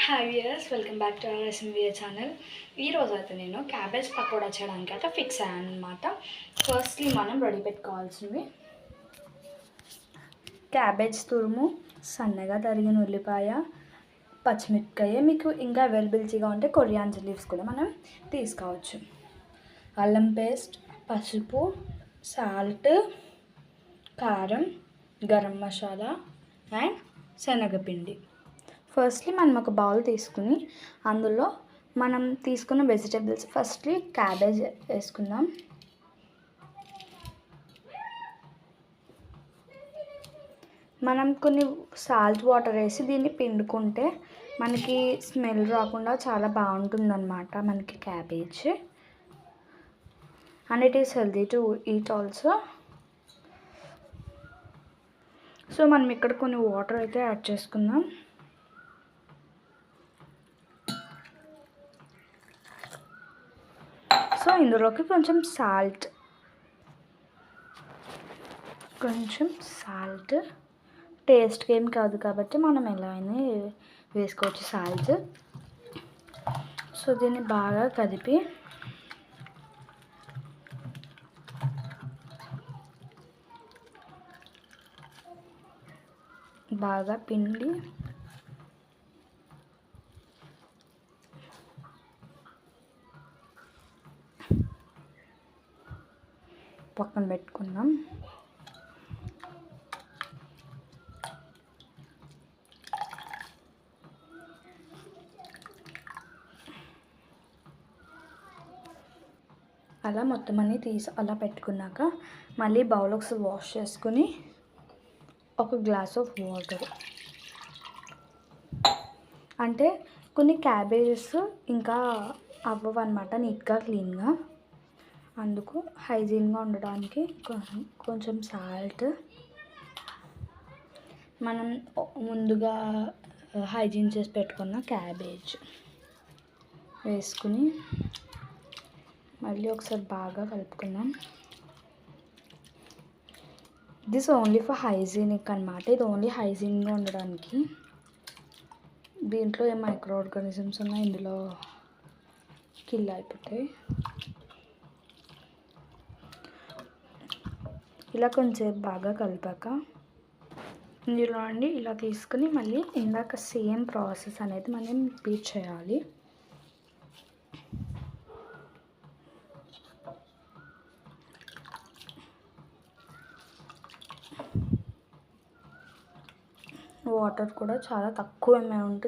Hi viewers, welcome back to our SMVA channel. ఈరోజు అయితే నేను క్యాబేజ్ పకోడా చేయడానికి అయితే ఫిక్స్ అయ్యాను అనమాట. ఫస్ట్లీ మనం రెడీ పెట్టుకోవాల్సినవి క్యాబేజ్ తురుము, సన్నగా తరిగిన ఉల్లిపాయ, పచ్చిమిరపకాయ, మీకు ఇంకా అవైలబిలిటీగా ఉంటే కొరియాండర్ లీవ్స్ కూడా మనం తీసుకోవచ్చు, అల్లం పేస్ట్, పసుపు, సాల్ట్, కారం, గరం మసాలా అండ్ శనగపిండి. ఫస్ట్లీ మనం ఒక బౌల్ తీసుకుని అందులో మనం తీసుకున్న వెజిటేబుల్స్ ఫస్ట్లీ క్యాబేజ్ వేసుకుందాం. మనం కొన్ని సాల్ట్ వాటర్ వేసి దీన్ని పిండుకుంటే మనకి స్మెల్ రాకుండా చాలా బాగుంటుందన్నమాట మనకి cabbage, and it is healthy to eat also. So మనం ఇక్కడ కొన్ని వాటర్ అయితే యాడ్ చేసుకుందాం. సో ఇందులోకి కొంచెం సాల్ట్ టేస్ట్కి ఏం కాదు కాబట్టి మనం ఎలా అయినా వేసుకోవచ్చు సాల్ట్. సో దీన్ని బాగా కదిపి బాగా పిండి పక్కన పెట్టుకుందాం. అలా మొత్తం అన్నీ తీసి అలా పెట్టుకున్నాక మళ్ళీ బౌల్ ఒకసారి వాష్ చేసుకుని ఒక గ్లాస్ ఆఫ్ వాటర్, అంటే కొన్ని క్యాబేజెస్ ఇంకా అవ్వవు అనమాట నీట్గా క్లీన్గా, అందుకు హైజీన్గా ఉండడానికి కొంచెం సాల్ట్, మనం ముందుగా హైజీన్ చేసి పెట్టుకున్న క్యాబేజ్ వేసుకుని మళ్ళీ ఒకసారి బాగా కలుపుకుందాం. దిస్ ఓన్లీ ఫర్ హైజీనిక్ అనమాట, ఇది ఓన్లీ హైజీన్గా ఉండడానికి. దీంట్లో ఏ మైక్రో ఆర్గానిజమ్స్ ఉన్నాయి ఇందులో కిల్ అయిపోతాయి. ఇలా కొంచెంసేపు బాగా కలిపాక ఇందులో అండి ఇలా తీసుకుని మళ్ళీ ఇందాక సేమ్ ప్రాసెస్ అనేది మనం రిపీట్ చేయాలి. వాటర్ కూడా చాలా తక్కువ అమౌంట్